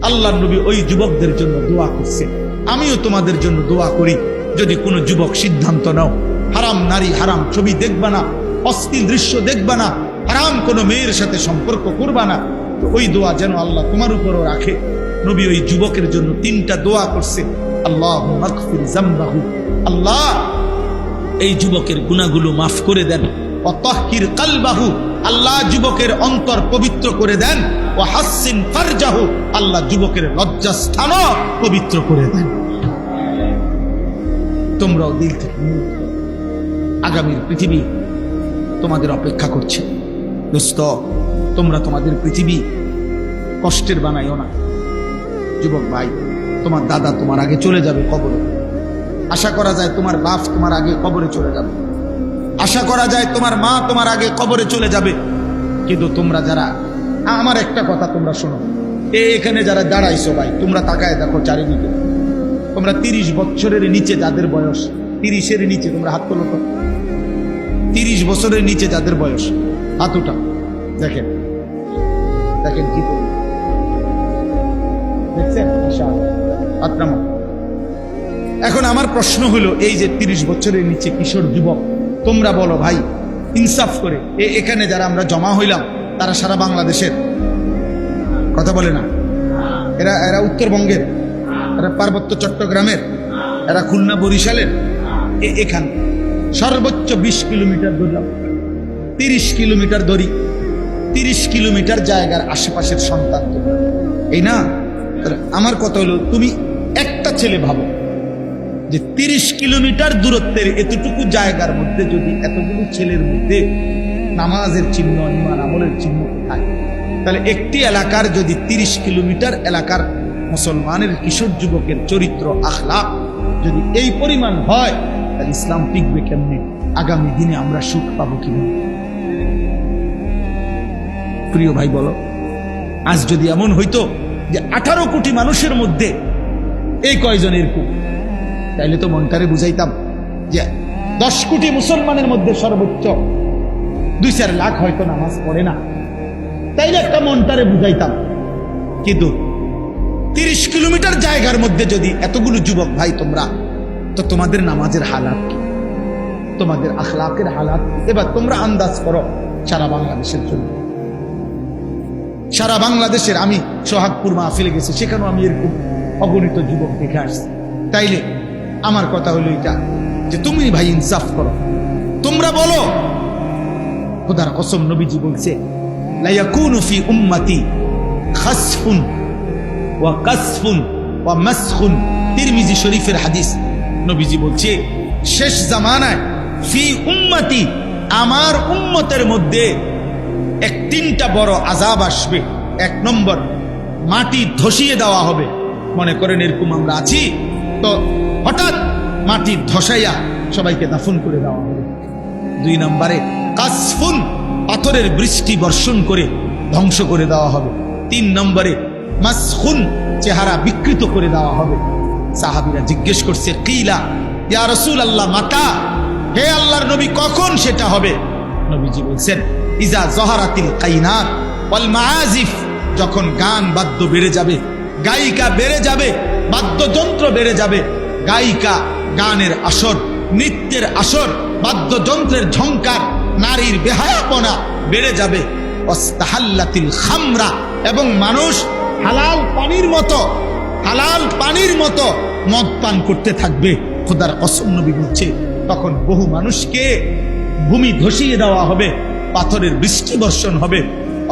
আল্লাহর নবী ওই যুবকদের জন্য দোয়া করছে। আমিও তোমাদের জন্য দোয়া করি, যদি কোনো যুবক সিদ্ধান্ত নাও হারাম নারী হারাম ছবি দেখবা না, অশ্লীল দৃশ্য দেখবা না, হারাম কোনো মেয়ের সাথে সম্পর্ক করবা না, তো ওই দোয়া যেন আল্লাহ তোমার উপরও রাখে। নবী ওই যুবকের জন্য 3টা দোয়া করছে। আল্লাহুম্মা মাগফির যামবাহু, আল্লাহ এই যুবকের গুনাহগুলো মাফ করে দেন। ওয়া তাহহির কলবাহু, আল্লাহ যুবকের অন্তর পবিত্র করে দেন। ওয়া হাসসিন ফারজাহু, আল্লাহ যুবকের লজ্জাস্থানও পবিত্র করে দেন। তোমরাও দিল থেকে নিয়ত করো, আগামীর পৃথিবী তোমাদের অপেক্ষা করছে। দোস্ত, তোমরা তোমাদের পৃথিবী কষ্টের বানাইও না। যুবক ভাই, তোমার দাদা তোমার আগে চলে যাবে কবরে। আশা করা যায় তোমার বাপ তোমার আগে কবরে চলে যাবে, আশা করা যায় তোমার মা তোমার আগে কবরে চলে যাবে। কিন্তু তোমরা যারা, আমার একটা কথা তোমরা শোনো, এখানে যারা দাঁড়াইছো ভাই, তোমরা তাকায় দেখো চারিদিকে। তোমরা 30 বছরের নিচে যাদের বয়স, 30-এর নিচে, তোমরা হাত তোলো তো। 30 বছরের নিচে যাদের বয়স, হাত উঠা। দেখেন দেখেন কি করবে, দেখছেন? হাত নামা। এখন আমার প্রশ্ন হলো, এই যে 30 বছরের নিচে কিশোর যুবক, তোমরা বলো ভাই ইনসাফ করে, এখানে যারা আমরা জমা হইলাম তারা সারা বাংলাদেশের? কথা বলে না। এরা এরা উত্তরবঙ্গের, এরা পার্বত্য চট্টগ্রামের, এরা খুলনা বরিশালের। এখানে সর্বোচ্চ 20 কিলোমিটার দৌড়লাম, 30 কিলোমিটার দড়ি, 30 কিলোমিটার জায়গার আশেপাশের সন্তান তো এই না। আমার কথা হলো, তুমি একটা ছেলে ভাবো যে 30 কিলোমিটার দূরত্বের এতটুকু জায়গার মধ্যে যদি এতগুলো ছেলের মধ্যে নামাজের চিহ্ন, ঈমান আমলের চিহ্ন থাকে, তাহলে একটি এলাকার যদি 30 কিলোমিটার এলাকার মুসলমানের কিশোর যুবকের চরিত্র আখলাক যদি এই পরিমাণ হয়, তাহলে ইসলাম টিকবে কেমনে? আগামী দিনে আমরা সুখ পাবো কিনা? প্রিয় ভাই বলো, আজ যদি এমন হইতো যে 18 কোটি মানুষের মধ্যে এই কয়জন এরকম, তাইলে তো মনটারে বুঝাইতাম যে 10 কোটি মুসলমানের মধ্যে সর্বোচ্চ 2-4 লাখ হয়তো নামাজ পড়ে না, তাইলে একটা মনটারে বুঝাইতাম। কিন্তু 30 কিলোমিটার জায়গার মধ্যে যদি এতগুলো যুবক ভাই তোমরা, তো তোমাদের নামাজের হালাত কি, তোমাদের আখলাকের হালাত, এবার তোমরা আন্দাজ করো সারা বাংলাদেশের জন্য। সারা বাংলাদেশের, আমি সোহাগপুর মাহফিলে গেছি, সেখানেও আমি এরকম অগণিত যুবক দেখে আসছি। তাইলে আমার কথা হলো এটা যে তুমি ভাই ইনসাফ করো, তোমরা বলো। খোদার কসম, নবীজি বলছে লা ইয়াকুনু ফি উম্মতি খাসফুন ওয়া কাসফুন ওয়া মাসখুন, তিরমিজি শরীফের হাদিস। নবীজি বলছে শেষ জামানায় ফি উম্মতি, আমার উম্মতের মধ্যে 3টা বড় আযাব আসবে। 1 নম্বর, মাটি ধসিয়ে দেওয়া হবে। মনে করেন এরকম আমরা আছি, তো হঠাৎ মাটি ধসাইয়া সবাইকে দাফন করে দেওয়া হবে। 2 নম্বরে কাসফুন, পাথরের বৃষ্টি বর্ষণ করে ধ্বংস করে দেওয়া হবে। 3 নম্বরে মাসখুন, চেহারা বিকৃত করে দেওয়া হবে। সাহাবীরা জিজ্ঞেস করছে, কিলা ইয়া রাসূলুল্লাহ মাতা, হে আল্লাহর নবী কখন সেটা হবে? নবীজি বলছেন ইজা যহারাতিল কাইনাত ওয়াল মাআজিফ, যখন গান বাদ্য বেড়ে যাবে, গায়িকা বেড়ে যাবে, বাদ্যযন্ত্র বেড়ে যাবে, গায়িকা, গানের আসর, নৃত্যের আসর, বাদ্যযন্ত্রের ঝংকার, নারীর বেহায়াপনা বেড়ে যাবে। ওয়াস্তাহাল্লাতিল খামরা, এবং মানুষ হালাল পানির মতো মদ পান করতে থাকবে। খোদার কসম, নবী বলছে তখন বহু মানুষকে ভূমি ধসিয়ে দেওয়া হবে, পাথরের বৃষ্টি বর্ষণ হবে,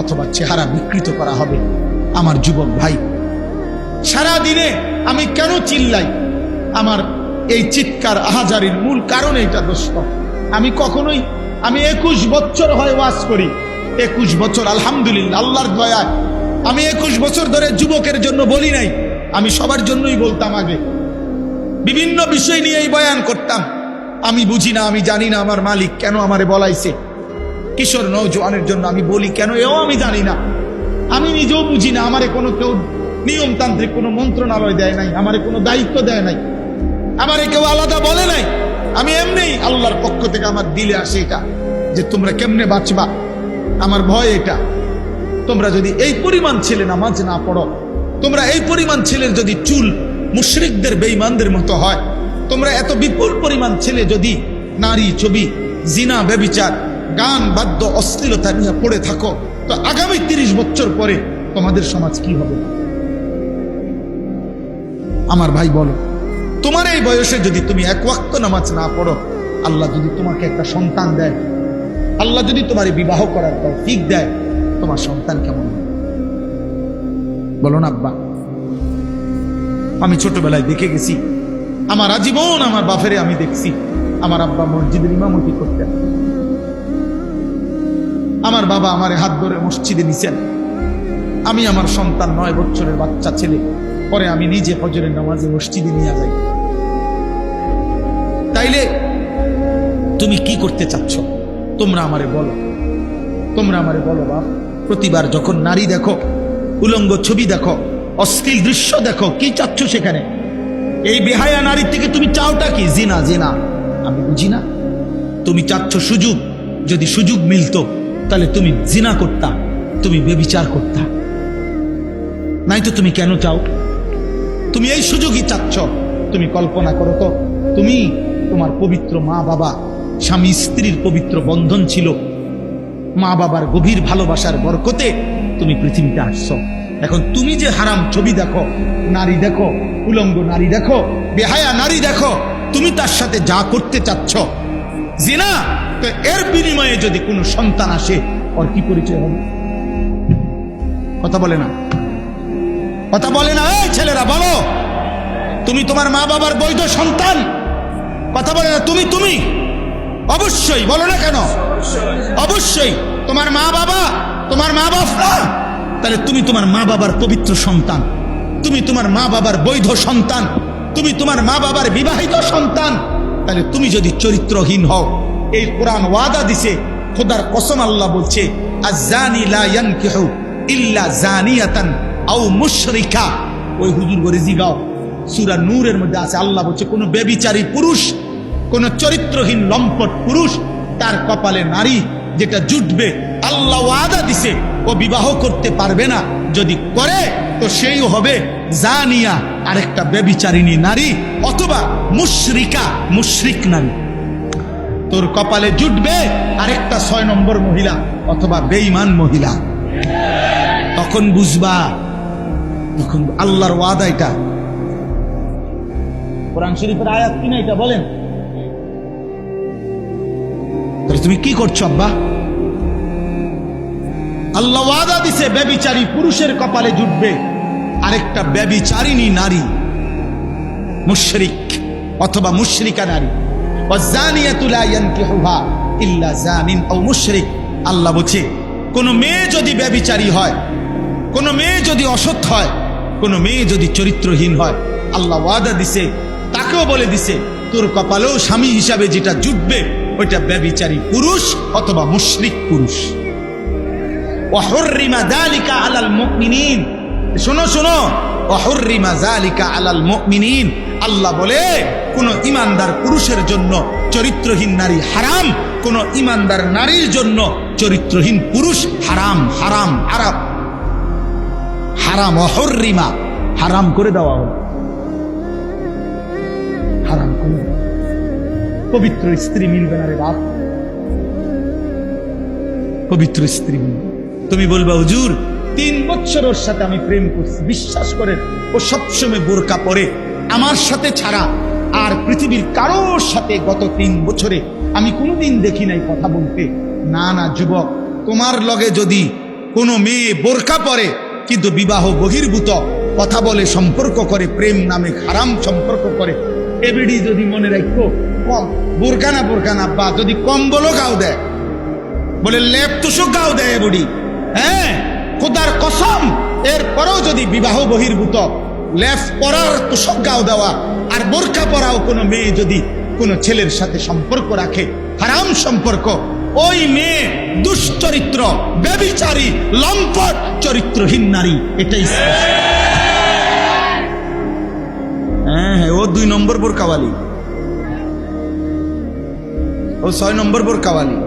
অথবা চেহারা বিকৃত করা হবে। আমার যুবক ভাই, সারা দিনে আমি কেন চিল্লাই? আমার এই চিৎকার আহাজারির মূল কারণ এইটা দোস্ত। আমি 21 বছর হয় ওয়াজ করি, 21 বছর আলহামদুলিল্লাহ আল্লাহর দয়ায় আমি 21 বছর ধরে যুবকের জন্য বলি নাই। আমি সবার জন্যই বলতাম, আগে বিভিন্ন বিষয় নিয়েই বয়ান করতাম। আমি বুঝি না, আমি জানি না আমার মালিক কেন আমারে বলাইছে। কিশোর নওজোয়ানের জন্য আমি বলি কেন, এও আমি জানি না। আমি নিজেও বুঝি না, আমারে কোনো কেউ নিয়মতান্ত্রিক কোনো মন্ত্রণালয় দেয় নাই, আমারে কোনো দায়িত্ব দেয় নাই, আমারে কেউ আলাদা বলে নাই। আমি এমনি আল্লাহর পক্ষ থেকে আমার দিলে আসে এটা যে তোমরা কেমনে বাঁচবা। আমার ভয় এটা, তোমরা যদি এই পরিমাণ ছেলে নামাজ না পড়ো, তোমরা এই পরিমাণ ছেলের যদি চুল মুশরিকদের বেঈমানদের মতো হয়, তোমরা এত বিপুল পরিমাণ ছেলে যদি নারী ছবি, জিনা, ব্যভিচার, গান, বাদ্য, অশ্লীলতা নিয়ে পড়ে থাকো, তো আগামী 30 বছর পরে তোমাদের সমাজ কি হবে? আমার ভাই বলো, তোমার এই বয়সে যদি তুমি এক ওয়াক্ত নামাজ না পড়ো, আল্লাহ যদি তোমাকে একটা সন্তান দেয়, আল্লাহ যদি তোমার বিবাহ করার তৌফিক দেয়, তোমার সন্তান কেমন হবে? বলো না আব্বা। আমি ছোটবেলায় দেখে গেছি, আমার আজীবন আমার বাপেরে আমি দেখছি, আমার আব্বা মসজিদের ইমামতি করতেন, আমার বাবা আমারে হাত ধরে মসজিদে নিছেন, আমি আমার সন্তান 9 বছরের বাচ্চা ছেলে, পরে আমি নিজে ফজরের নামাজে মসজিদে নিয়ে যাই। তাইলে তুমি কি করতে চাচ্ছ? তোমরা আমারে বলো, তোমরা আমারে বলো বাপ। প্রতিবার যখন নারী দেখো, উলঙ্গ ছবি দেখো, অশ্লীল দৃশ্য দেখো, কি চাচ্ছ সেখানে? এই বেহায়া নারীর থেকে তুমি চাওটা কি? জিনা। জিনা আমি বুঝি না। তুমি চাচ্ছ সুযোগ, যদি সুযোগ মিলতো তাহলে তুমি জিনা করতা, তুমি বেবিচার করতা। নাই তো তুমি কেন চাও? তুমি এই সুযোগই চাচ্ছ। তুমি কল্পনা করো তো, তুমি তোমার পবিত্র মা বাবা, স্বামী স্ত্রীর পবিত্র বন্ধন ছিল, মা বাবার গভীর ভালোবাসার বরকতে তুমি পৃথিবীতে আসছো। এখন তুমি যে হারাম ছবি দেখো, নারী দেখো, উলঙ্গ নারী দেখো, বেহায়া নারী দেখো, তুমি তার সাথে যা করতে চাচ্ছ জিনা, তো এর বিনিময়ে যদি কোনো সন্তান আসে, ওর কি পরিচয় হবে? কথা বলে না, কথা বলে না। এই ছেলেরা বলো, তুমি তোমার মা বাবার বৈধ সন্তান? কথা বলে না। তুমি অবশ্যই বলো না কেন? অবশ্যই তোমার মা বাবা, তোমার মা বাবা, তাহলে তুমি তোমার মা বাবার পবিত্র সন্তান, তুমি তোমার মা বাবার বৈধ সন্তান, তুমি তোমার মা বাবার বিবাহিত সন্তান। তাহলে তুমি যদি চরিত্রহীন হও, এই কোরআন ওয়াদা দিছে, খোদার কসম আল্লাহ বলছে, আয-যানি লা ইয়ানকিহু ইল্লা যানিয়াতান আও মুশরিকা। ওই হুজুর করে জিগাও, সূরা নূরের মধ্যে আছে, আল্লাহ বলছে কোন ব্যভিচারী পুরুষ, কোন চরিত্রহীন লম্পট পুরুষ, তার কপালে নারী যেটা জুটবে, আল্লাহ ওয়াদা দিছে ও বিবাহ করতে পারবে না। যদি করে তো সেই হবে জানিয়া, আরেকটা ব্যভিচারিণী নারী, অথবা মুশরিকা, মুশরিক নারী। তোর কপালে জুটবে আরেকটা 6 নম্বর মহিলা, অথবা বেঈমান মহিলা। তখন বুঝবা, তখন আল্লাহর ওয়াদা। এটা কোরআন শরীফের আয়াত কিনা এটা বলেন? তাহলে তুমি কি করছো আব্বা? আল্লাহ ওয়াদা দিছে ব্যভিচারী পুরুষের কপালে জুটবে আরেকটা ব্যভিচারিণী নারী, মুশরিক অথবা মুশরিকা নারী। ওয়াজানিয়াতু লা ইয়ানকিহুহা ইল্লা জানিন আও মুশরিক। আল্লাহ বলছে কোন মেয়ে যদি ব্যভিচারী হয়, কোন মেয়ে যদি অসৎ হয়, কোন মেয়ে যদি চরিত্রহীন হয়, আল্লাহ ওয়াদা দিছে, তাকেও বলে দিছে তোর কপালেও স্বামী হিসাবে যেটা জুটবে ওইটা ব্যভিচারী পুরুষ অথবা মুশরিক পুরুষ। ওয়াহুররিমা যালিকা আলাল মুমিনিন। শোনো শোনো, ওয়াহুররিমা যালিকা আলাল মুমিনিন। আল্লাহ বলে কোন ইমানদার পুরুষের জন্য চরিত্রহীন নারী হারাম, কোন ইমানদার নারীর জন্য চরিত্রহীন পুরুষ হারাম। হারাম হারাম হারাম, ওয়াহুররিমা, হারাম করে দেওয়া হলো, হারাম করে। পবিত্র স্ত্রী মিলবে না রে বাপ, পবিত্র স্ত্রী মিলবে। তুমি বলবা হুজুর 3 বছর ওর সাথে আমি প্রেম করছি, বিশ্বাস করেন ও সবসময় বোরকা পরে, আমার সাথে ছাড়া আর পৃথিবীর কারোর সাথে গত 3 বছরে আমি কোনোদিন দেখি নাই কথা বলতে। না না যুবক, তোমার লগে যদি কোনো মেয়ে বোরকা পরে কিন্তু বিবাহ বহির্ভূত কথা বলে, সম্পর্ক করে, প্রেম নামে হারাম সম্পর্ক করে, এবিডি যদি মনে রাখো কম বোরকা না বা যদি কম্বলও গাও দেয়, বলে লেপ তুষক গাও দেয় বুড়ি, হ্যাঁ খোদার কসম, এরপরেও যদি বিবাহ বহির্ভূত লেপ পরার তুষক গাও দেওয়া আর বোরকা পরাও কোনো মেয়ে যদি কোনো ছেলের সাথে সম্পর্ক রাখে, হারাম সম্পর্ক, ওই মেয়ে দুশ্চরিত্র, ব্যভিচারী, লম্পট, চরিত্রহীন নারী। এটাই হ্যাঁ, ও 2 নম্বর বোরকাওয়ালি, ও 6 নম্বর বোরকাওয়ালি।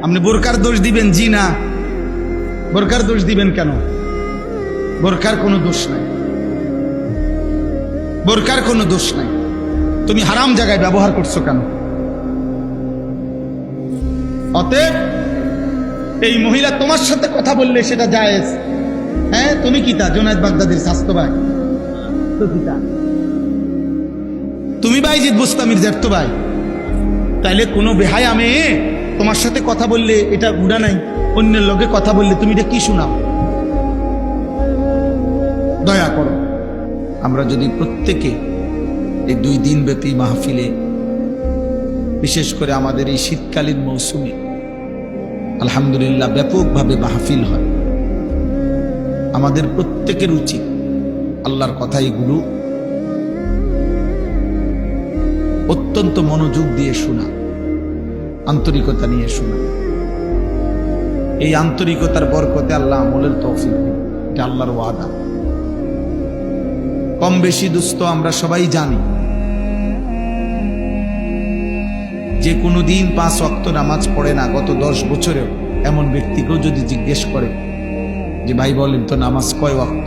আপনি বোরকার দোষ দিবেন? জি না, বোরকার দোষ দিবেন কেন? বোরকার কোনো দোষ নাই, বোরকার কোনো দোষ নাই। তুমি হারাম জায়গায় ব্যবহার করছো কেন? অতএব এই মহিলা তোমার সাথে কথা বললে সেটা জায়েজ। হ্যাঁ, তুমি কি তা জুনায়েদ বাগদাদির স্বাস্থ্য ভাই? তো কি তা তুমি বাইজিদ বুস্তামির জ্যাঠতো ভাই? তাইলে কোনো বেহায়া মেয়ে তোমার সাথে কথা বললে এটা গুণা নাই, অন্যের লোকে কথা বললে তুমি এটা কি শোনাও? দয়া করো, আমরা যদি প্রত্যেকে এই 2 দিন ব্যাপী মাহফিলে, বিশেষ করে আমাদের এই শীতকালীন মৌসুমে আলহামদুলিল্লাহ ব্যাপকভাবে মাহফিল হয়, আমাদের প্রত্যেকের উচিত আল্লাহর কথা এগুলো অত্যন্ত মনোযোগ দিয়ে শোনা, আন্তরিকতা নিয়ে শোনা। এই আন্তরিকতার বরকতে আল্লাহ আমলের তৌফিক দেন, এটা আল্লাহর ওয়াদা। কম বেশি দোস্ত আমরা সবাই জানি যে কোনো দিন 5 ওয়াক্ত নামাজ পড়ে না গত 10 বছরেও এমন ব্যক্তিকেও যদি জিজ্ঞেস করে যে ভাই বলেন তো নামাজ কয় ওয়াক্ত,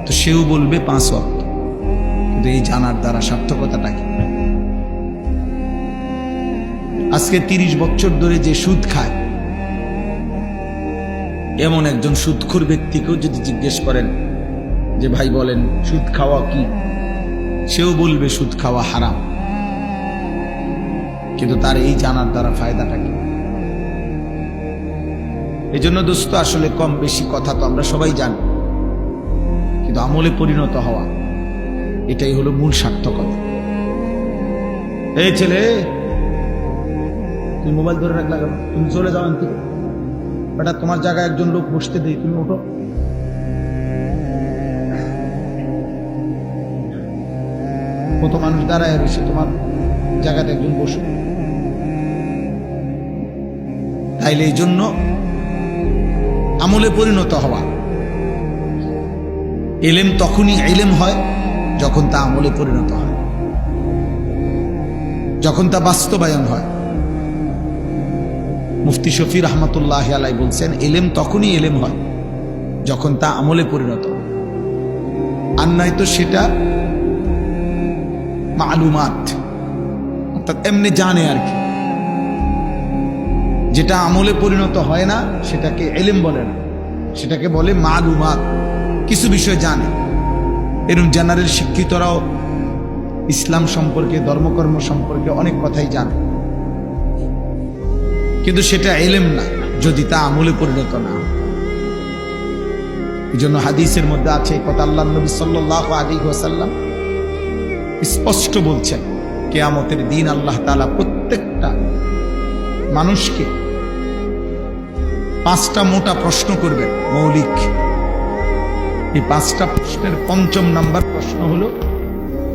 তো সেও বলবে 5 ওয়াক্ত। কিন্তু এই জানার দ্বারা সার্থকতাটা কি? আজকে 30 বছর ধরে যে সুদ খায় এমন একজন সুদখোর ব্যক্তিকেও যদি জিজ্ঞেস করেন যে ভাই বলেন সুদ খাওয়া কি, সেও বলবে সুদ খাওয়া হারাম। কিন্তু তার এই জানার দ্বারা ফায়দাটা কি? এই জন্য দোস্ত আসলে কম বেশি কথা তো আমরা সবাই জানি, কিন্তু আমলে পরিণত হওয়া এটাই হলো মূল সার্থকতা। এই ছেলে, তুমি মোবাইল ধরে রাখলা কেন? তুমি চলে যাও আনতে, বেটা তোমার জায়গায় একজন লোক বসতে দেই, তুমি ওঠো। কত মানুষ দাঁড়ায় রয়েছে, তোমার জায়গাতে একজন বসে। তাইলে এই জন্য আমলে পরিণত হওয়া, ইলম তখনই ইলম হয় যখন তা আমলে পরিণত হয়, যখন তা বাস্তবায়ন হয়। মুফতি শফি রহমতুল্লাহ আলাই বলছেন ইলম তখনই ইলম হয় যখন তা আমলে পরিণত হয়, আর নয়তো সেটা মালুমাত, অর্থাৎ এমনি জানে আর কি। যেটা আমলে পরিণত হয় না সেটাকে ইলম বলে না, সেটাকে বলে মালুমাত, কিছু বিষয় জানে। এরকম জেনারেল শিক্ষিতরাও ইসলাম সম্পর্কে, ধর্মকর্ম সম্পর্কে অনেক কথাই জানে, কিন্তু সেটা ইলম না যদি তা আমলে পরিণত না হয়। এই জন্য হাদিসের মধ্যে আছে কথা, আল্লাহর নবী সাল্লাল্লাহু আলাইহি ওয়াসাল্লাম স্পষ্ট বলছেন কিয়ামতের দিন আল্লাহ তাআলা প্রত্যেকটা মানুষকে 5টা মোটা প্রশ্ন করবেন, মৌলিক। এই 5টা প্রশ্নের 5ম নাম্বার প্রশ্ন হলো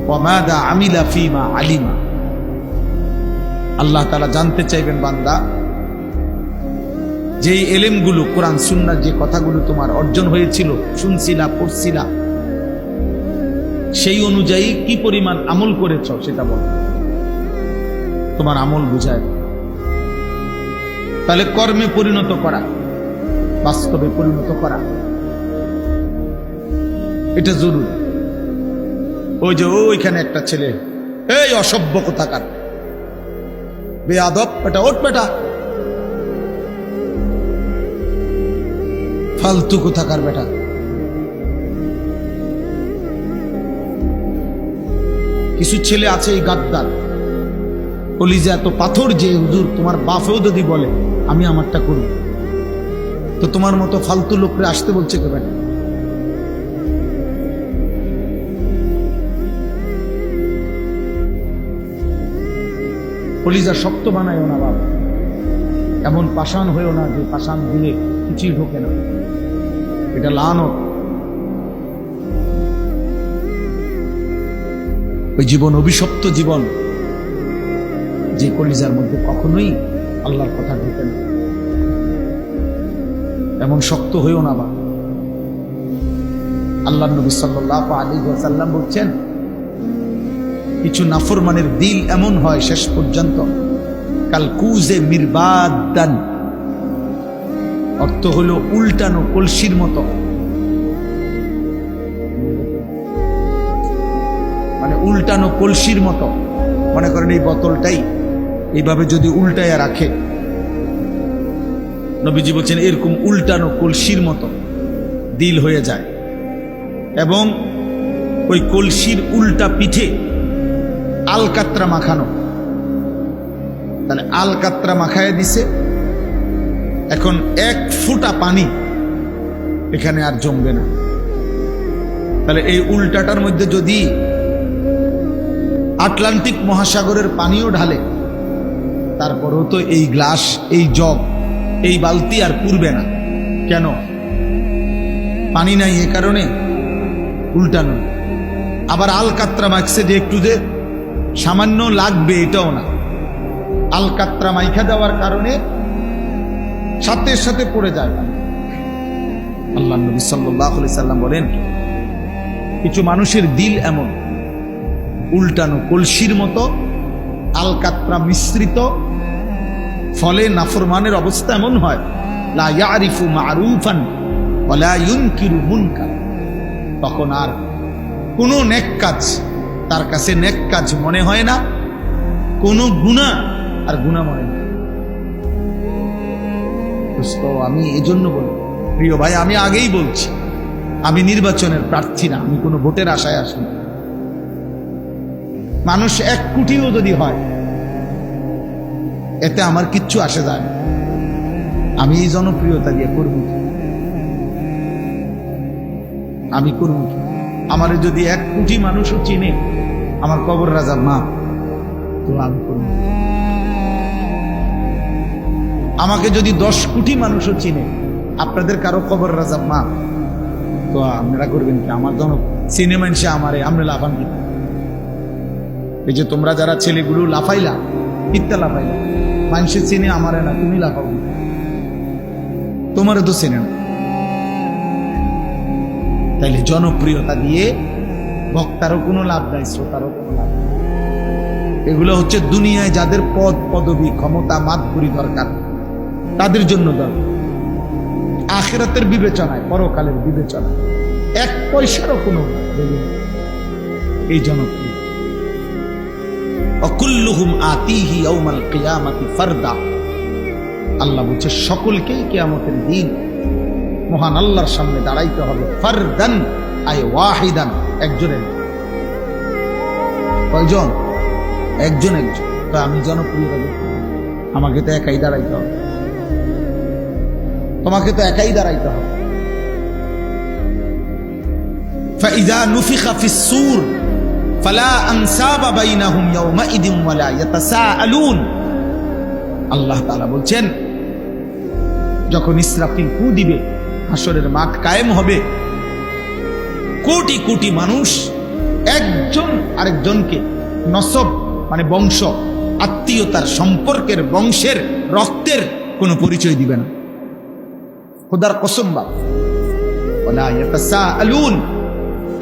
ওয়ামাদা আমিলা ফিমা আলিমা। আল্লাহ তাআলা জানতে চাইবেন বান্দা, যেই এলেমগুলো কোরআন সুন্নাহ, যে কথাগুলো তোমার অর্জন হয়েছিল, শুনছিলা, পড়ছিলা, সেই অনুযায়ী কি পরিমাণ আমল করেছ সেটা বল। তোমার আমল বুঝায়। তাহলে কর্মে পরিণত করা, বাস্তবে পরিণত করা, এটা জরুরি। ওই যে ওইখানে একটা ছেলে, এই অসভ্য কোথাকার, বেয়াদব, এটা ওঠ বেটা, ফালতু কোথাকার বেটা। কিছু ছেলে আছে এই গাদ্দার, কলিজা এত পাথর যে হুজুর তোমার বাপেও যদি বলে আমি আমারটা করব, তো তোমার মতো ফালতু লোকরে আসতে বলছে কে বেটা? কলিজা শক্ত বানায়ও না বাবা, এমন পাষাণ হয়েও না যে পাষাণ দিলে কিছুই ঢোকে না, এটা লানত। ওই জীবন অভিশপ্ত জীবন, যে কলিজার মধ্যে কখনোই আল্লাহর কথা ঢোকে না, এমন শক্ত হয়েও না বা। আল্লাহর নবী সাল্লাল্লাহু আলাইহি ওয়াসাল্লাম বলছেন কিছু নাফরমানের দিল এমন হয় শেষ পর্যন্ত কাল কুজে মিরবাদান, অর্থ হলো উল্টানো কলসির মতো। মানে উল্টানো কলসির মতো। মনে করেন এই বোতলটাই এইভাবে যদি উল্টাইয়া রাখে, নবীজি বলছেন এরকম উল্টানো কলসির মতো দিল হয়ে যায়, এবং ওই কলসির উল্টা পিঠে আলকাত্রা মাখানো। তাহলে আলকাত্রা মাখায় দিছে, এখন 1 ফোঁটা পানি এখানে আর জমবে না। তাহলে এই উল্টাটার মধ্যে যদি আটলান্টিক মহাসাগরের পানিও ঢালে, তারপরেও তো এই গ্লাস, এই জগ, এই বালতি আর পুরবে না। কেন? পানি নাই, এ কারণে উল্টানো। আবার আলকাত্রা মাখছে যে একটু যে সামান্য লাগবে, এটাও না। আলকাত্রা মাইখা দেওয়ার কারণে সাথে সাথে পড়ে যায়। আল্লাহ নবী সাল্লাল্লাহু আলাইহি সাল্লাম বলেন, কিছু মানুষের দিল এমন উল্টানো কলসির মতো, আলকাত্রা মিশ্রিত, ফলে নাফরমানের অবস্থা এমন হয়, লা ইয়ারিফু মারুফান ওয়া লা ইউনকিরু মুনকার। তখন আর কোনো নেক কাজ তার কাছে নেক কাজ মনে হয় না, কোনো গুনাহ আর গুনাহ মনে হয়। আমি এজন্য বলি, প্রিয় ভাই, আমি আগেই বলছি, আমি নির্বাচনের প্রার্থী না, আমি কোনো ভোটের আশায় আসি না। মানুষ 1 কোটিও যদি হয়, এতে আমার কিচ্ছু আসে যায় না। আমি এই জনপ্রিয়তা দিয়ে করব কি? আমি করব কি? আমার যদি 1 কোটি মানুষও চিনে আমার কবর রাজার মা, তো আমি করব। আমাকে যদি 10 কোটি মানুষও চিনে আপনাদের কারো কবর রাজার মা, তো আপনারা করবেন কি? আমার জন চিনে মানুষে আমারে, আমরা লাফান কি? এই যে তোমরা যারা ছেলেগুলো লাফাইলা, ইত্যা লাফাইলা, মানুষের চিনে আমারে না, তুমি লাফাও, তোমারও তো চিনে না। তাইলে জনপ্রিয়তা দিয়ে বক্তারও কোনো লাভ নাই, শ্রোতারও কোনো লাভ নাই। এগুলো হচ্ছে দুনিয়ায় যাদের পদ পদবি ক্ষমতা মাতবুরি দরকার, তাদের জন্য দরকার। আখিরাতের বিবেচনায়, পরকালের বিবেচনায় 1 পয়সারও কোনো এই জনপ্রিয়। অকুল্লুহুম আতিহি ইয়াউমাল কিয়ামাতি ফারদা। আল্লাহ বলছে সকলকেই কিয়ামতের দিন মহান আল্লাহর সামনে দাঁড়াইতে হবে। ফারদান আয় ওয়াহিদান, একজনের। কয়জন? একজন একজন। তো আমি জনপ্রিয়, আমাকে তো একাই দাঁড়াইতে হবে, তোমাকে তো একাই দাঁড়াইতে হবে। ফাইযা নুফিখা ফিস-সূর ফালা আনসাবা বাইনাহুম ইয়াওমাইদিন ওয়ালা ইয়াতাসাআলুন। আল্লাহ তাআলা বলছেন, যখন ইসরাফিল ফু দিবে, হাসরের মাঠ কায়েম হবে, কোটি কোটি মানুষ একজন আরেকজনকে নসব মানে বংশ, আত্মীয়তার, সম্পর্কের, বংশের, রক্তের কোনো পরিচয় দিবে না। খোদার কসম, ওয়ালা ইয়াতাসাআলুন।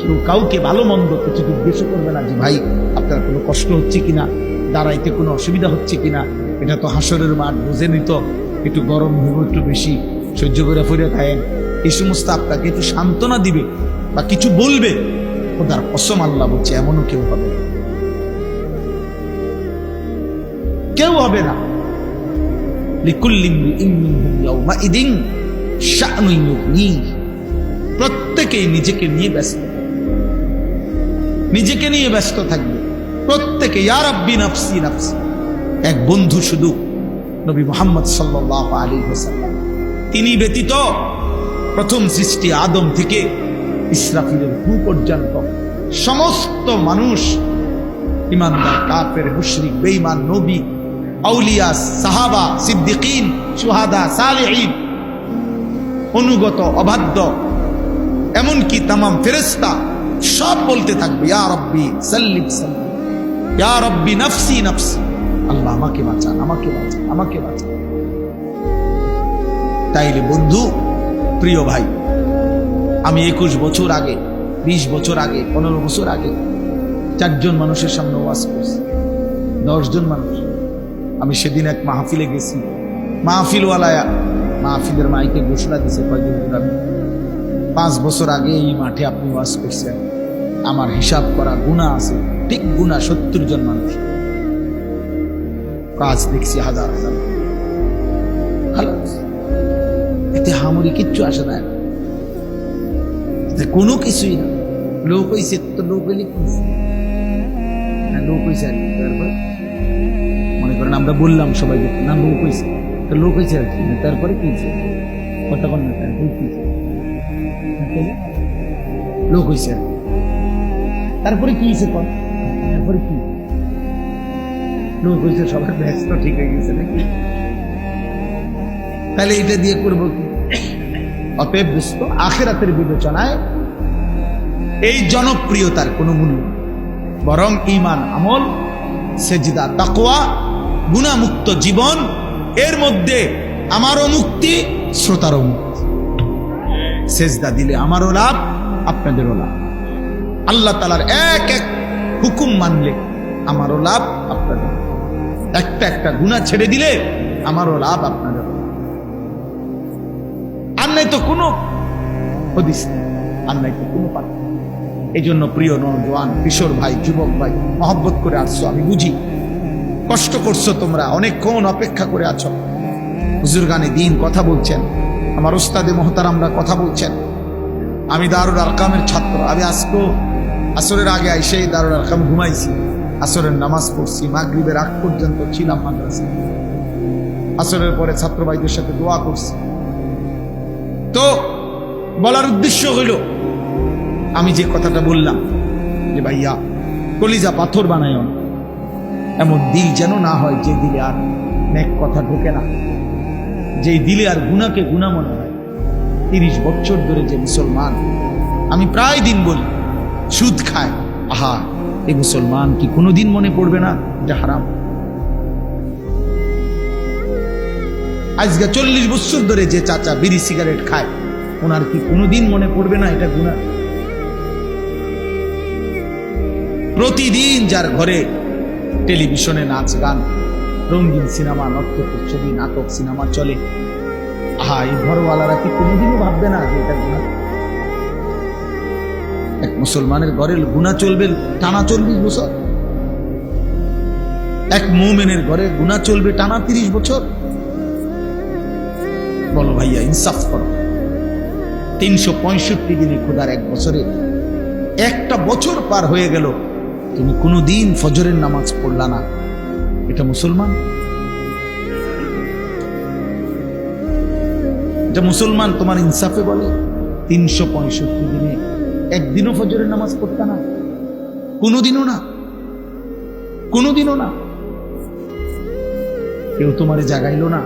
কেউ কাউকে ভালো মন্দ কিছু জিজ্ঞেস করবে না যে ভাই আপনার কোনো কষ্ট হচ্ছে কিনা, দাঁড়াইতে কোনো অসুবিধা হচ্ছে কিনা। এটা তো হাসরের মাঠ, বুঝেনি তো, একটু গরম হইব, একটু বেশি সহ্য করে ফিরে থাকেন, এই সমস্ত আপনাকে একটু সান্ত্বনা দিবে বা কিছু বলবে। খোদার কসম আল্লাহ বলছে, এমনও কেউ হবে না, কেউ হবে না। লিকুল্লি ইমরিইন মিনহুম ইয়াওমাইদিন শা'নুন ইউগনিহি। প্রত্যেকেই নিজেকে নিয়ে ব্যস্ত, নিজেকে নিয়ে ব্যস্ত থাকবে প্রত্যেকে। ইয়া রাব্বি নাফসি নাফসি। এক বন্ধু শুধু নবী মুহাম্মদ সাল্লাল্লাহু আলাইহি ওয়াসাল্লাম, তিনি ব্যতীত প্রথম সৃষ্টি আদম থেকে ইসরাফিলের ফু পর্যন্ত সমস্ত মানুষ, ইমানদার, কাফের, মুশরিক, বেঈমান, নবী, আউলিয়া, সাহাবা, সিদ্দিকিন, শুহাদা, সালেহিন, অনুগত, অবাধ্য, এমনকি তামাম ফেরেশতা সব বলতে থাকবে, ইয়া রব্বি সাল্লিম সাল্লিম, ইয়া রব্বি নাফসি নাফসি। আল্লাহ আমাকে বাঁচান, আমাকে বাঁচান, আমাকে বাঁচান। তাইলে বন্ধু, প্রিয় ভাই, আমি 21 বছর আগে, 20 বছর আগে, 15 বছর আগে 4 জন মানুষের সামনে ওয়াজ করছি, 10 জন মানুষ। আমি সেদিন এক মাহফিলে গেছি, মাহফিলওয়ালায়া মাহফিলের মাইকে ঘোষণা দিছে, কয়েকদিন আমি 5 বছর আগে এই মাঠে আপনি ওয়াজ করছেন, আমার হিসাব করা গুনাহ আছে, ঠিক গুনাহ 70 জন মানুষ, কাজ দেখছি হাজার হাজার। এতে হামুরি কিচ্ছু আসে না, কোনো কিছুই না। লোক হয়েছে তো লোক হইলে লোক হয়েছে আর কি। তারপর মনে করেন আমরা বললাম সবাই না লোক হয়েছে, তো লোক হয়েছে আর কি। তারপরে কি কথা কন না, তারপরে কি লোক হয়েছে আর কি। তারপরে কি হয়েছে কন, তারপরে কি লোক হয়েছে, সবার ব্যস্ত ঠিক হয়ে গেছে নাকি? তাহলে এটা দিয়ে করবো কি? অতএব বুঝতো আখিরাতের বিবেচনায় এই জনপ্রিয়তার কোনো মূল্য, বরং ঈমান, আমল, সেজদা, তাকওয়া, গুনাহমুক্ত জীবন, এর মধ্যে আমারও মুক্তি, শ্রোতারও মুক্তি। সেজদা দিলে আমারও লাভ, আপনাদেরও লাভ। আল্লাহ তাআলার এক এক হুকুম মানলে আমারও লাভ, আপনাদের। একটা একটা গুনাহ ছেড়ে দিলে আমারও লাভ, আপনাদের। আর নাই তো কোনো হদিস নেই, আর নাই তো কোনো পাঠ। এই জন্য প্রিয় নওজোয়ান, কিশোর ভাই, যুবক ভাই, মহব্বত করে আসছো, আমি বুঝি কষ্ট করছো তোমরা, অনেকক্ষণ অপেক্ষা করে আছো। হুজুরগানে দিন কথা বলছেন, আমার উস্তাদে মোহতারামরা কথা বলছেন। আমি দারুল আরকামের ছাত্র, আমি আজকে আসরের আগে আইসেই দারুল আরকাম ঘুমাইছি, আসরের নামাজ পড়ছি, মাগরিবের আগ পর্যন্ত ছিলাম মাদ্রাসায়, আসরের পরে ছাত্র ভাইদের সাথে দোয়া করছি। তো বলার উদ্দেশ্য হইল, আমি যে কথাটা বললাম যে ভাইয়া কলিজা পাথর বানায় না, এমন দিল যেন না হয় যে দিলে আর নেক কথা ঢোকে না, যে দিলে আর গুনাহকে গুনাহ মনে হয়। 30 বছর ধরে যে মুসলমান, আমি প্রায় দিন বলি, সুদ খায়, আহা এই মুসলমান কি কোনোদিন মনে পড়বে না এটা হারাম? আজকে 40 বছর ধরে যে চাচা বিড়ি সিগারেট খায়, ওনার কি কোনোদিন মনে পড়বে না এটা গুনাহ? প্রতিদিন যার ঘরে টেলিভিশনে নাচ গান, রঙিন সিনেমা, নর্তকের ছবি, নাটক, সিনেমা চলে, আহা এই ঘরওয়ালারা কি কোনোদিনও ভাববে না যে এটা গুনাহ? এক মুসলমানের ঘরে গুনাহ চলবে টানা 40 বছর, এক মুমিনের ঘরে গুনাহ চলবে টানা 30 বছর। বলো ভাইয়া, ইনসাফ করো। 365 দিনে খোদার এক বছরে একটা বছর পার হয়ে গেল, তুমি কোনোদিন ফজরের নামাজ পড়লা না, এটা মুসলমান? এটা মুসলমান তোমার ইনসাফে বলে? 365 দিনে একদিনও ফজরের নামাজ পড়তা না, কোনোদিনও না, কোনোদিনও না। কেউ তোমারে জাগাইলো না,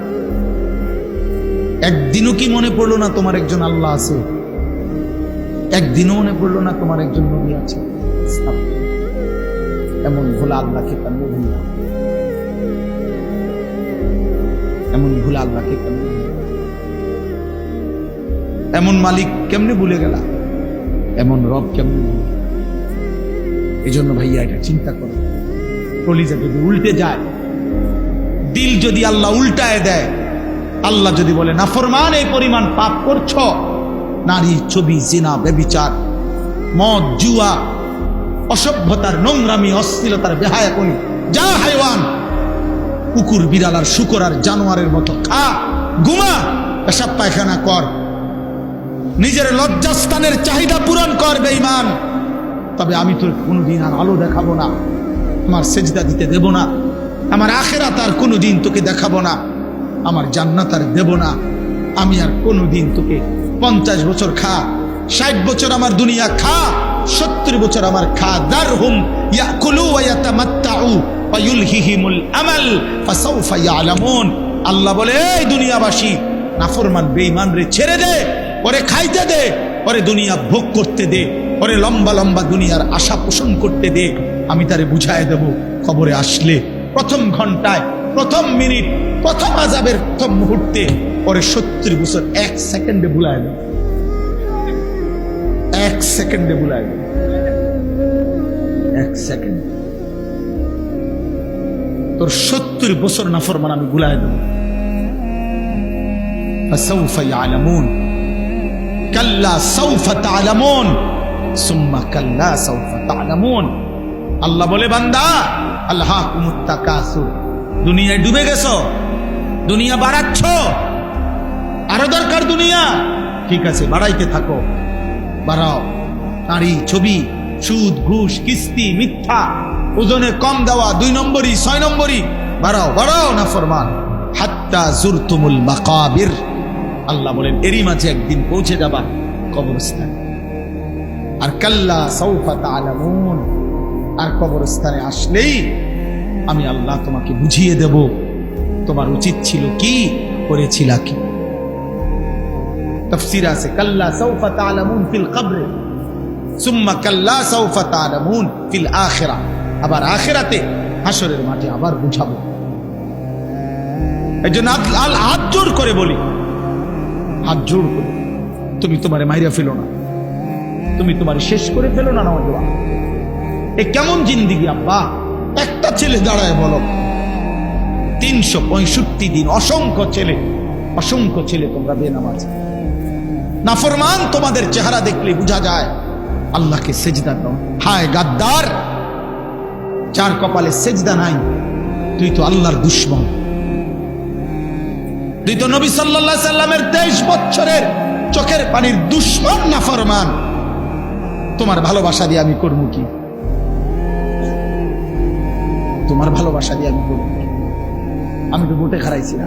একদিনও কি মনে পড়লো না তোমার একজন আল্লাহ আছে? একদিনও মনে পড়লো না তোমার একজন নবী আছে? এমন ভোলা আল্লাহকে কেমনে ভুললাম? এমন ভোলা আল্লাহকে কেমনে, এমন মালিক কেমনে ভুলে গেলা? এমন রব কেমনে ভুলে? এই জন্য ভাইয়া এটা চিন্তা করো, কলিজা যদি উল্টে যায়, দিল যদি আল্লাহ উল্টায় দেয়, আল্লাহ যদি বলে নাফরমান এই পরিমাণ পাপ করছ, নারী, ছবি, জিনা, ব্যভিচার, মদ, জুয়া, অসভ্যতার, নোংরামি, অশ্লীলতার বেহায়াপনি, যা হাইওয়ান, কুকুর, বিড়াল আর শুকর আর জানোয়ারের মতো খা, ঘুমা, পেশাব পায়খানা কর, নিজের লজ্জাস্থানের চাহিদা পূরণ কর বেঈমান, তবে আমি তোর কোনোদিন আর আলো দেখাবো না, আমার সেজদা দিতে দেব না, আমার আখিরাত আর কোনোদিন তোকে দেখাবো না, আমার জান্নাত আর দেব না, আমি আর কোনোদিন তোকে 50 বছর খা, 60 বছর আমার দুনিয়া খা, 70 বছর আমার খা, দারহুম ইয়াকুলু ওয়া ইয়াতামাত্তাউ ওয়া ইউলহিহিমুল আমাল ফাসাউফা ইয়ালামুন। আল্লাহ বলে, এই দুনিয়াবাসী, নাফরমান বেঈমান রে ছেড়ে দে, ওরে খাইতে দে, ওরে দুনিয়া ভোগ করতে দে, ওরে লম্বা লম্বা দুনিয়ার আশা পোষণ করতে দে, আমি তারে বুঝায় দেব কবরে আসলে প্রথম ঘন্টায়, প্রথম মিনিট, প্রথম আযাবের প্রথম মুহূর্তে ওরে 70 বছর 1 সেকেন্ডে ভুলায় দেব, 1 সেকেন্ডে ভুলায় দেব, 1 সেকেন্ড। তোর 70 বছর নাফরমান আমি ভুলায় দেব। ফাসাউফা ইয়ালামুন, কাল্লা সাউফা তা'লামুন, সুম্মা কাল্লা সাউফা তা'লামুন। আল্লাহ বলে বান্দা আলহাকুমুত তাকাসুর, দুনিয়ায় ডুবে গেছো, দুনিয়া বাড়াচ্ছ, আরো দরকার দুনিয়া, ঠিক আছে বাড়াইতে থাকো, বাড়াও। নারী, ছবি, সুদ, ঘুষ, কিস্তি, মিথ্যা, ওজনে কম দেওয়া, 2 নম্বরই 6 নম্বরই, বাড়াও বাড়াও না ফরমান। হাত্তা জুরতুমুল মাকাবির, আল্লাহ বলেন এরই মাঝে একদিন পৌঁছে যাবা কবরস্থানে। আর কাল্লা সাউফা তা'লামুন, আর কবরস্থানে আসলেই আমি আল্লাহ তোমাকে বুঝিয়ে দেব তোমার উচিত ছিল কি, করেছিলা কি। তাফসীর আছে কাল্লা সাউফা তা'লামুন ফিল কবর সুম্মা কাল্লা সাউফা তা'লামুন ফিল আখিরাহ, আবার আখিরাতে হাসরের মাঠে আবার বুঝাবো। এজন্য হাত জোর করে বলি, হাত জোর করে তুমি তোমারে মাইরা ফেলো না, তুমি তোমার শেষ করে ফেলো না। নওজোয়ান, এ কেমন জিন্দিগি আব্বা? একটা ছেলে দাঁড়ায় বলো, 365 দিন অসংখ্য ছেলে তোমরা বেনামাজ, নাফরমান, তোমাদের চেহারা দেখলে বোঝা যায় আল্লাহকে সেজদা দাও। হায় গাদ্দার, যার কপালে সেজদা নাই, তুই তো আল্লাহর দুশমন, তুই তো নবী সাল্লাল্লাহু আলাইহি সাল্লামের 23 বছরের চোখের পানির দুশমন, নাফরমান। তোমার ভালোবাসা দিয়ে আমি করবো কি? তোমার ভালোবাসা দিয়ে আমি করবো কি? আমি তো ভোটে হারাইছি না।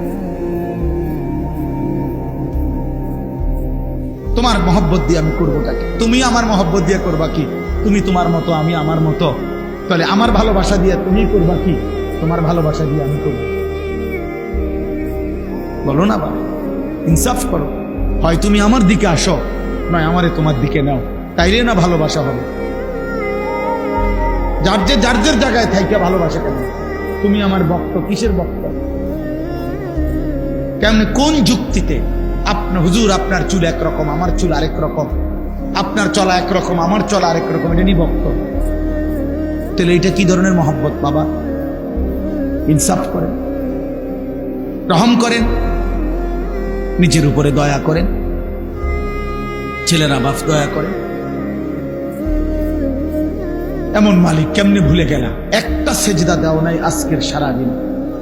তোমার মহব্বত দিয়ে আমি করবোটা কি? তুমি আমার মহব্বত দিয়ে করবা কি? তুমি তোমার মতো, আমি আমার মতো, তাহলে আমার ভালোবাসা দিয়ে তুমি করবা কি? তোমার ভালোবাসা দিয়ে আমি করব। বলো না বাবা, ইনসাফ করো। হয় তুমি আমার দিকে আসো, নয় আমারে তোমার দিকে নাও, তাইলে না ভালোবাসা হবে। যার যে জায়গায় থাইকা ভালোবাসা কেন? তুমি আমার ভক্ত, কিসের ভক্ত? কেন, কোন যুক্তিতে? আপনার হুজুর, আপনার চুল একরকম, আমার চুল আরেক রকম, আপনার চলা একরকম, আমার চলা আরেক রকম, এটা নিয়ে ভক্ত? তাহলে এটা কি ধরনের মহব্বত বাবা? ইনসাফ করেন, রহম করেন, নিজের উপরে দয়া করেন, ছেলেরা বাপ দয়া করেন। এমন মালিক কেমনে ভুলে গেলা? একটা সেজদা দাও নাই আজকের সারাদিন,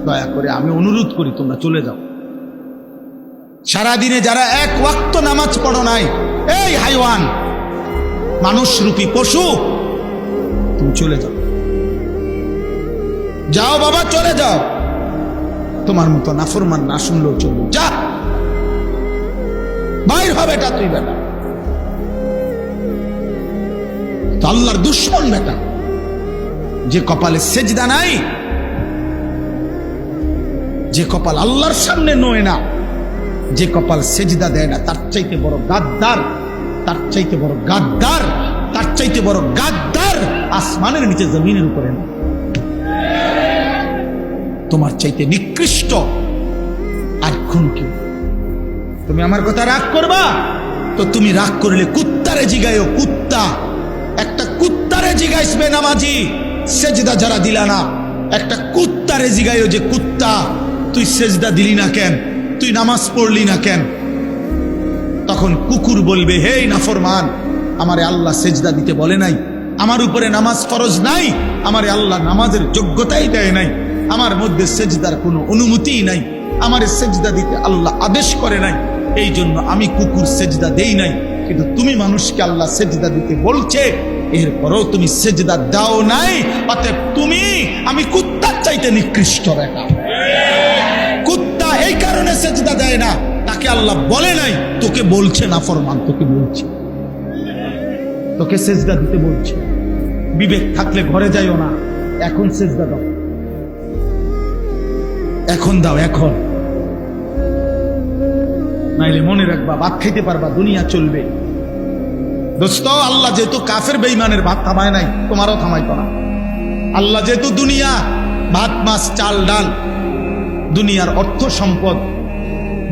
দয়া করে আমি অনুরোধ করি তোমরা চলে যাও। সারাদিনে যারা এক ওয়াক্ত নামাজ পড়ো নাই, এই হাইওয়ান, মানুষ রূপী পশু, তুমি চলে যাও, যাও বাবা চলে যাও। তোমার মতো নাফরমান না শুনলেও চলবে, যা বাইর হবে। এটা তুই বেটা তো আল্লাহর দুশমন বেটা, যে কপালে সেজদা নাই, যে কপাল আল্লাহর সামনে নয় না, যে কপাল সেজদা দেয় না, তার চাইতে বড় গাদ্দার, তার চাইতে বড় গাদ্দার, তার চাইতে বড় গাদ্দার আসমানের নিচে জমিনের উপরে না। তোমার চাইতে নিকৃষ্ট আর কোন কেউ। তুমি আমার কথা রাগ করবা তো তুমি রাগ করলে কুত্তারে জিগাইও, কুত্তা, একটা কুত্তারে জিগাইসবে নামাজি, সেজদা যারা দিলা না, একটা কুত্তারে জিগাইও যে কুত্তা তুই সেজদা দিলি না কেন, তুই নামাজ পড়লি না কেন? তখন কুকুর বলবে, হে নাফরমান, আমারে আল্লাহ সেজদা দিতে বলে নাই, আমার উপরে নামাজ ফরজ নাই, আমারে আল্লাহ নামাজের যোগ্যতাই দেয় নাই, আমার মধ্যে সেজদার কোনো অনুমতিই নাই, আমারে সেজদা দিতে আল্লাহ আদেশ করে নাই, এই জন্য আমি কুকুর সেজদা দেই নাই। কিন্তু তুমি মানুষকে আল্লাহ সেজদা দিতে বলছে, এরপরও তুমি সেজদা দাও নাই, অতএব তুমি, আমি কুত্তার চাইতে নিকৃষ্ট বেটা। কুত্তা এই কারণে সেজদা দেয় না, তাকে আল্লাহ বলে নাই, তোকে বলছে নাফরমান, তোকে বলছে, তোকে সেজদা দিতে বলছে। বিবেক থাকলে ঘরে যাইও না, এখন সেজদা দাও, এখন দাও, এখন, নাইলে মনে রাখবা ভাত খাইতে পারবা, দুনিয়া চলবে। দোস্ত, আল্লাহ যেহেতু কাফের বেঈমানের ভাত থামায় নাই, তোমারও থামাইতো না। আল্লাহ যেহেতু দুনিয়া, ভাত মাছ চাল ডাল, দুনিয়ার অর্থ সম্পদ,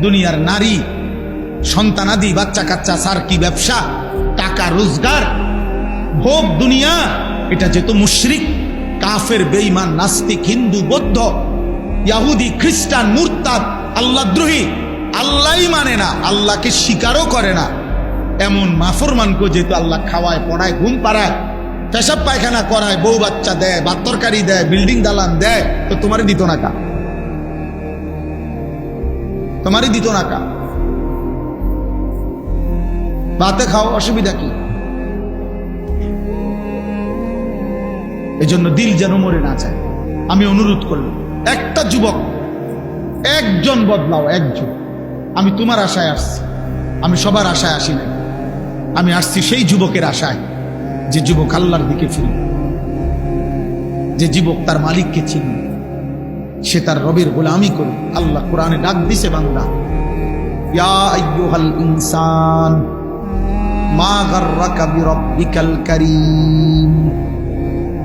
দুনিয়ার নারী সন্তানাদি, বাচ্চা কাচ্চা, সার্কি ব্যবসা, টাকা রোজগার, ভোগ দুনিয়া, এটা যেহেতু মুশরিক, কাফের, বেঈমান, নাস্তিক, হিন্দু, বৌদ্ধ, ইহুদি, খ্রিস্টান, মুরতাদ, আল্লাহদ্রোহী, আল্লাহই মানে না, আল্লাহকে স্বীকারও করে না, এমন মাফরমানকে যেহেতু আল্লাহ খাওয়ায় পড়ায় ঘুম পাড়ায় পেশাব পায়খানা করায় বউ বাচ্চা দেয় ভাত তরকারি দেয় বিল্ডিং দালান দেয়, তো তোমারই দিত না কা? তোমারই দিত না কা? ভাতে খাও, অসুবিধা কি? এজন্য দিল যেন মরে না যায়। আমি অনুরোধ করলাম, একটা যুবক, একজন বদলাও, একজন। আমি তোমার আশায় আসছি, আমি সবার আশায় আসি নাই। আমি আসছি সেই যুবকের আশায় যে যুবক আল্লাহর দিকে ফিরে, যে যুবক তার মালিককে চিনি, সে তার রবের গোলামি করে। আল্লাহ কোরআনে ডাক দিছে, বান্দা ইয়া আইয়ুহাল ইনসান মা গাররাকা বিরাব্বিকাল কারীম।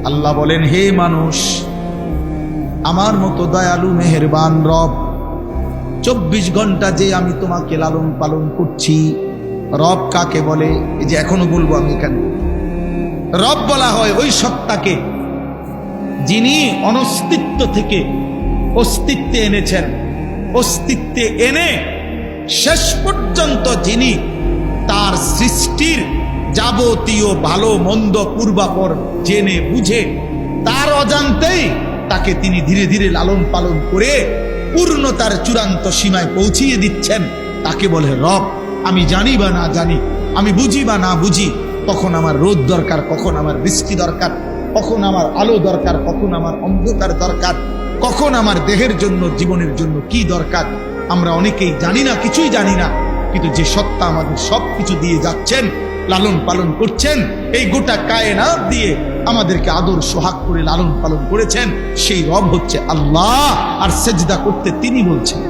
আল্লাহ বলেন, হে মানুষ, আমার মতো দয়ালু মেহেরবান রব 24 ঘন্টা যে আমি তোমাকে লালন পালন করছি। রব কাকে বলে? এই যে এখনো বলবো আমি এখানে, রব বলা হয় ওই সত্তাকে যিনি অনস্তিত্ব থেকে অস্তিত্বে এনেছেন, অস্তিত্বে এনে শেষ পর্যন্ত যিনি তার সৃষ্টির যাবতীয় ভালো মন্দ পূর্বাপর জেনে বুঝে তার অজান্তেই তাকে তিনি ধীরে ধীরে লালন পালন করে পূর্ণতার চূড়ান্ত সীমায় পৌঁছিয়ে দিচ্ছেন, তাকে বলে রব। আমি জানি বা না জানি, আমি বুঝি বা না বুঝি, কখন আমার রোদ দরকার, কখন আমার বৃষ্টি দরকার, কখন আমার আলো দরকার, কখন আমার অন্ধকার দরকার, কখন আমার দেহের জন্য জীবনের জন্য কি দরকার, আমরা অনেকেই জানি না, কিছুই জানি না। কিন্তু যে সত্তা আমাদের সবকিছু দিয়ে যাচ্ছেন, লালন পালন করছেন, এই গোটা কায়নাত দিয়ে আমাদেরকে আদর সোহাগ করে লালন পালন করেছেন, সেই রব হচ্ছে আল্লাহ। আর সেজদা করতে তিনি বলছেন,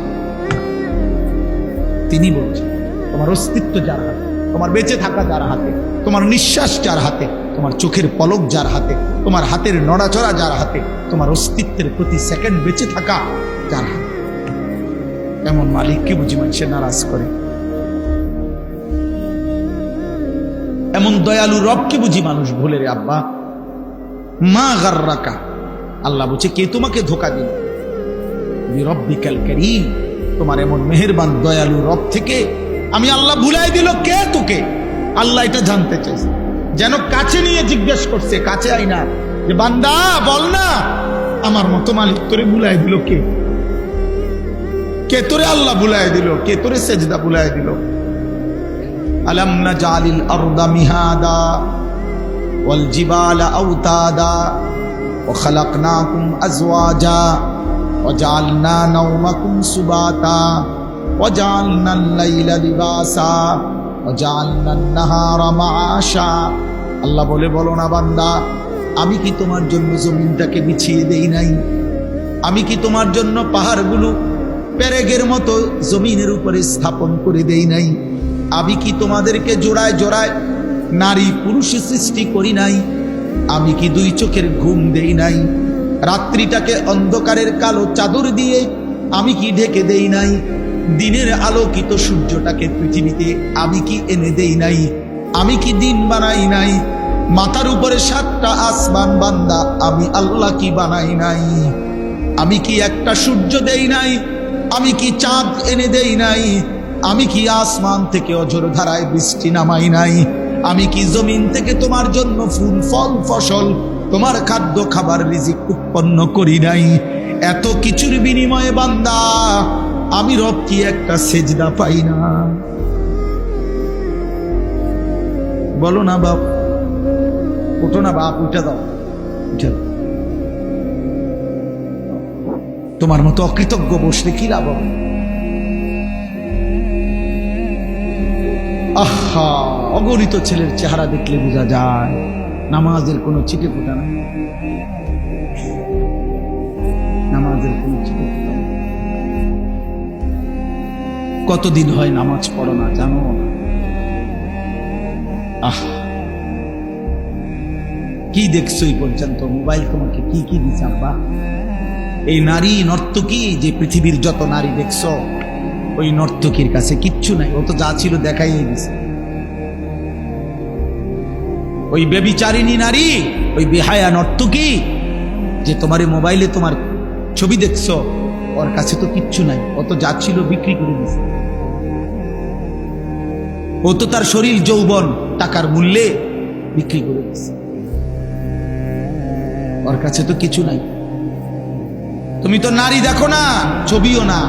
তিনি বলছেন। তোমার অস্তিত্ব যার হাতে, তোমার বেঁচে থাকা যার হাতে, তোমার নিঃশ্বাস যার হাতে, তোমার চোখের পলক যার হাতে, তোমার হাতের নড়াচড়া যার হাতে, তোমার অস্তিত্বের প্রতি সেকেন্ড বেঁচে থাকা যার হাতে, এমন মালিককে বুঝি মানুষের নারাজ করে? এমন দয়ালু রবকে বুঝি মানুষ ভুলে রে আব্বা? মা গাররাকা, আল্লাহ বলছে, কে তোমাকে ধোঁকা দিল? বিরব্বিকাল কারীম, তোমার এমন মেহেরবান দয়ালু রব থেকে আমি আল্লাহ ভুলাই দিল কে তোকে? আল্লাহ এটা জানতে চাইছে, যেন কাছে নিয়ে জিজ্ঞেস করছে, কাছে আই না, যে বান্দা বল না, আমার মতো মালিক তোরে ভুলাই দিল কে? কে তোরে আল্লাহ ভুলাই দিল? কে তোরে সেজদা ভুলাই দিল? আলাম নাজালিল আরদা মিহাদা ওয়াল জিবালা আওতাদা ওয়া খালাকনাকুম আজওয়াজা ওয়া জাআলনা নাওমাকুম সুবাতা ওয়া জাআলনাল লাইলা লিবাসা ওয়া জাআলনান নাহারা মাআশা। আল্লাহ বলে, বলো না বান্দা, আমি কি তোমার জন্য জমিনটাকে বিছিয়ে দেই নাই? আমি কি তোমার জন্য পাহাড়গুলো পেরেগের মতো জমিনের উপরে স্থাপন করে দেই নাই? আমি কি তোমাদেরকে জোড়ায় জোড়ায় নারী পুরুষ সৃষ্টি করি নাই? আমি কি দুই চোখের ঘুম দেই নাই? রাত্রিটাকে অন্ধকারের কালো চাদর দিয়ে আমি কি ঢেকে দেই নাই? দিনের আলোকিত সূর্যটাকে পৃথিবীতে আমি কি এনে দেই নাই? আমি কি দিন বানাই নাই? মাথার উপরে 7টা আসমান বান্দা আমি আল্লাহ কি বানাই নাই? আমি কি একটা সূর্য দেই নাই? আমি কি চাঁদ এনে দেই নাই? আমি কি আসমান থেকে অঝোর ধারায় বৃষ্টি নামাই নাই? আমি কি জমিন থেকে তোমার জন্য ফুল ফল ফসল, তোমার খাদ্য খাবার রিজিক উৎপন্ন করি নাই? এত কিছুর বিনিময়ে বান্দা আমি রব কি একটা সেজদা পাই না? বলো না বাপ, উঠো না বাপ, উঠে দাও, উঠে দাও। তোমার মতো অকৃতজ্ঞ বসলে কি লাভ হবে? আহা, অগণিত ছেলের চেহারা দেখলে বোঝা যায় নামাজের কোনো ছিটে ফোটা নাই, নামাজের কোনো ছিটে ফোটা নাই। কতদিন হয় নামাজ পড়ো না, জানো না? আহ, কি দেখছো এই পর্যন্ত? মোবাইল তোমাকে কি কি দিচ্ছে আব্বা? এই নারী নর্তকী, যে পৃথিবীর যত নারী দেখছো, ওই নর্তকীর কাছে কিচ্ছু নাই, ও তো যা ছিল দেখাই দিছে। ওই বেবিচারিণী নারী, ওই বেহায়া নর্তকী যে তোমার মোবাইলে তোমার ছবি দেখছো, ওর কাছে তো কিচ্ছু নাই, ও তো যা ছিল বিক্রি করে দিছে। ও তো তার শরীর যৌবন টাকার মূল্যে বিক্রি করে দিচ্ছে, ওর কাছে তো কিছু নাই। তুমি তো নারী দেখো না, ছবিও না,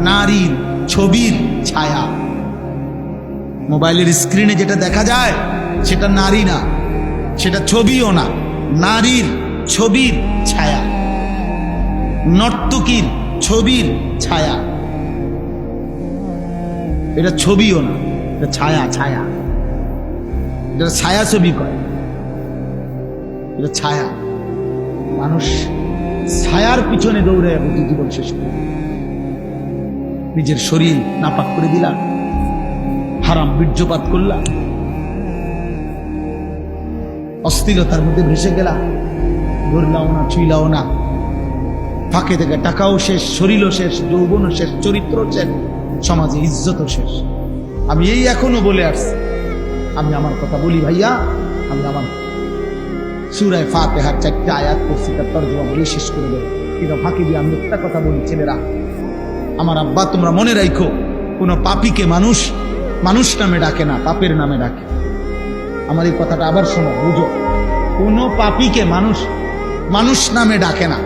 নারীর ছবির ছায়া। মোবাইলের স্ক্রিনে যেটা দেখা যায় সেটা নারী না, সেটা ছবিও না, নারীর ছবির ছায়া, নর্তকীর ছবির ছায়া। এটা ছবিও না, এটা ছায়া। ছায়া, এটা ছায়া ছবি কয়, এটা ছায়া। মানুষ ছায়ার পিছনে দৌড়ে জীবন শেষ করে, নিজের শরীর নাপাক করে দিলাম, হারাম বীর্যপাত করলাম, অস্থিরতার মধ্যে ভেসে গেলাম, ধরলাও না, ছুইলাও না, ফাঁকে থেকে টাকাও শেষ, শরীরও শেষ, যৌবনও শেষ, চরিত্র শেষ, সমাজে ইজ্জতও শেষ। আমি এই এখনো বলে আসছি, আমি আমার কথা বলি ভাইয়া, আমি আমার সূরা ফাতিহার 4টা আয়াত পড়ছি, তার তরজমা বলে শেষ করে দেব। কিন্তু ফাঁকি দিয়ে আমি একটা কথা বলি, ছেলেরা, আমার আব্বা, তোমরা মনে রাখো, কোন পাপীকে মানুষ মানুষ নামে ডাকে না, পাপের নামে ডাকে। আমার এই কথাটা আবার শোনো, বুঝো, কোন পাপীকে মানুষ মানুষ নামে ডাকে না,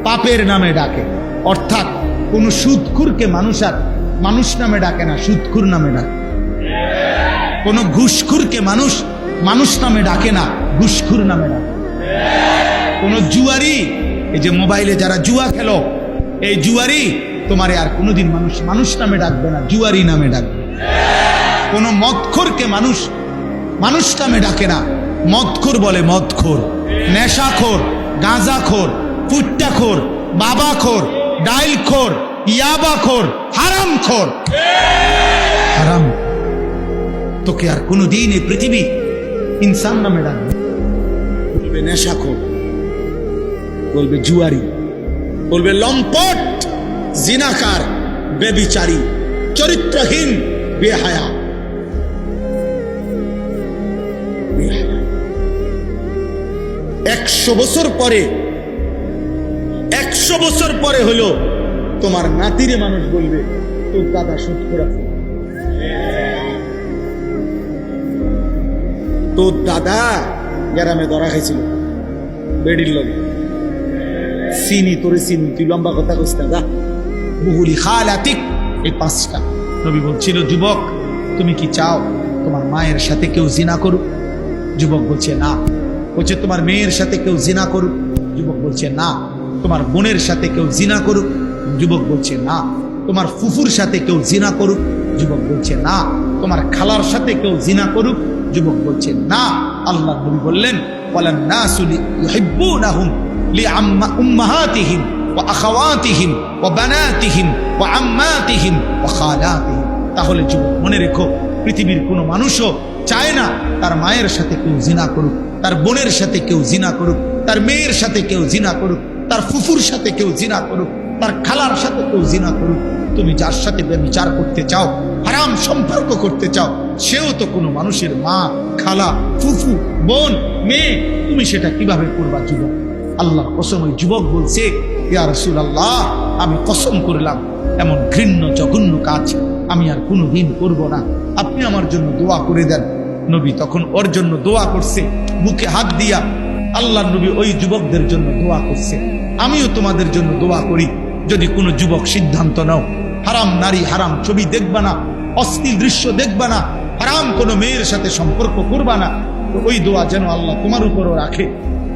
পাপের নামে ডাকে। অর্থাৎ কোন সুদখুরকে মানুষ আর মানুষ নামে ডাকে না, সুদখুর নামে ডাকে। কোন ঘুষখুরকে মানুষ মানুষ নামে ডাকে না, ঘুষখুর নামে ডাকে। কোন জুয়ারি, এই যে মোবাইলে যারা জুয়া খেলো, এই জুয়ারি তোমারে আর কোনোদিন মানুষ মানুষ নামে ডাকবে না, জুয়ারি নামে ডাকবে। কোন মদখোরকে মানুষ মানুষ নামে ডাকে না, মদখোর বলে মদখোর, নেশাখোর, গাঁজাখোর, ফুট্টাখোর, বাবাখোর, ডাইলখোর, ইয়াবাখোর, হারামখোর। হারাম তোকে আর কোনোদিন এই পৃথিবী ইনসান নামে ডাকবে, বলবে নেশাখোর, বলবে জুয়ারি, বলবে লম্পট, জিনাকার, বেবিচারী, চরিত্রহীন, বেহায়া। 100 বছর পরে, 100 বছর পরে হলো তোমার নাতিরে মানুষ বলবে তোর দাদা সুদ করেছে, তোর দাদা গ্রামে ধরা খাইছিল বেডির লগে, চিনি তোরে চিনি, তুই লম্বা কথা কইস না, যা। বুহুলি খালাতিক, এই 5টা। নবী বলছিল, যুবক তুমি কি চাও তোমার মায়ের সাথে কেউ জিনা করুক? যুবক বলছে না। বলছে তোমার মেয়ের সাথে কেউ জিনা করুক? যুবক বলছে না। তোমার বোনের সাথে কেউ জিনা করুক? যুবক বলছে না। তোমার ফুফুর সাথে কেউ জিনা করুক? যুবক বলছে না। তোমার খালার সাথে কেউ জিনা করুক? যুবক বলছে না। আল্লাহ নবী বললেন, ওয়ালান নাসু ইউহিব্বুনাহুম লিউম্মাহাতিহিম ওয়া আখাওয়াতিহিম ওয়া বানাতিহিম ওয়া আম্মাতিহিম ওয়া খালাতিহিম। তাহলে যুবক মনে রেখো, পৃথিবীর কোনো মানুষও চায় না তার মায়ের সাথে কেউ জিনা করুক, তার বোনের সাথে কেউ জিনা করুক, তার মেয়ের সাথে কেউ জিনা করুক, তার ফুফুর সাথে কেউ জিনা করুক, তার খালার সাথে কেউ জিনা করুক। তুমি যার সাথে বিচার করতে চাও, হারাম সম্পর্ক করতে চাও, সেও তো কোনো মানুষের মা, খালা, ফুফু, বোন, মেয়ে। তুমি সেটা কিভাবে করবা যুবক? আল্লাহর কসম, ওই যুবক বলছে, ইয়া রাসূলুল্লাহ, আমি কসম করলাম এমন ঘৃণ্য জঘন্য কাজ আমি আর কোনোদিন করব না, আপনি আমার জন্য দোয়া করে দেন। নবী তখন ওর জন্য দোয়া করছে, মুখে হাত দিয়া। আল্লাহ নবী ওই যুবকদের জন্য দোয়া করছে। আমিও তোমাদের জন্য দোয়া করি, যদি কোনো যুবক সিদ্ধান্ত নাও হারাম নারী, হারাম ছবি দেখবা না, অশ্লীল দৃশ্য দেখবা না, হারাম কোনো মেয়ের সাথে সম্পর্ক করবা না, তো ওই দোয়া যেন আল্লাহ তোমার উপরও রাখে।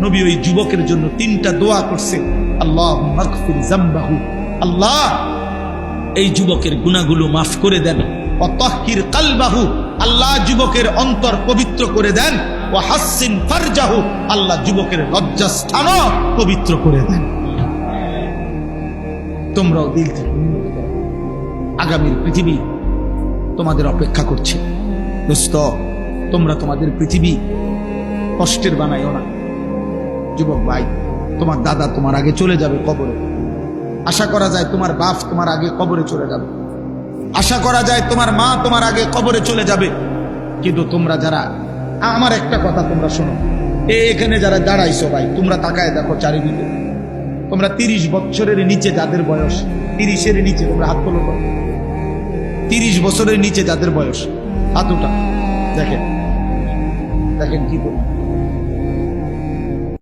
নবী ওই যুবকের জন্য 3টা দোয়া করছে। আল্লাহুম্মা আগফির যামবাহু, আল্লাহ এই যুবকের গুনাহগুলো মাফ করে দেন। ওয়া তাহহির কলবাহু, আল্লাহ যুবকের অন্তর পবিত্র করে দেন। ওয়া হাসসিন ফারজাহু, আল্লাহ যুবকের লজ্জাস্থানও পবিত্র করে দেন। তোমরাও দিল থেকে নিয়ত করো, আগামীর পৃথিবী তোমাদের অপেক্ষা করছে। দোস্ত, তোমরা তোমাদের পৃথিবী কষ্টের বানাইও না। যুবক ভাই, তোমার দাদা তোমার আগে চলে যাবে কবরে। আশা করা যায় তোমার বাপ তোমার আগে কবরে চলে যাবে, আশা করা যায় তোমার মা তোমার আগে কবরে চলে যাবে। কিন্তু তোমরা যারা, আমার একটা কথা তোমরা শোনো, এখানে যারা দাঁড়াইছো ভাই, তোমরা তাকায় দেখো চারিদিকে, তোমরা 30 বছরের নিচে যাদের বয়স, 30-এর নিচে, তোমরা হাত তোলো। 30 বছরের নিচে যাদের বয়স, হাত উঠা, দেখেন দেখেন কি বলি।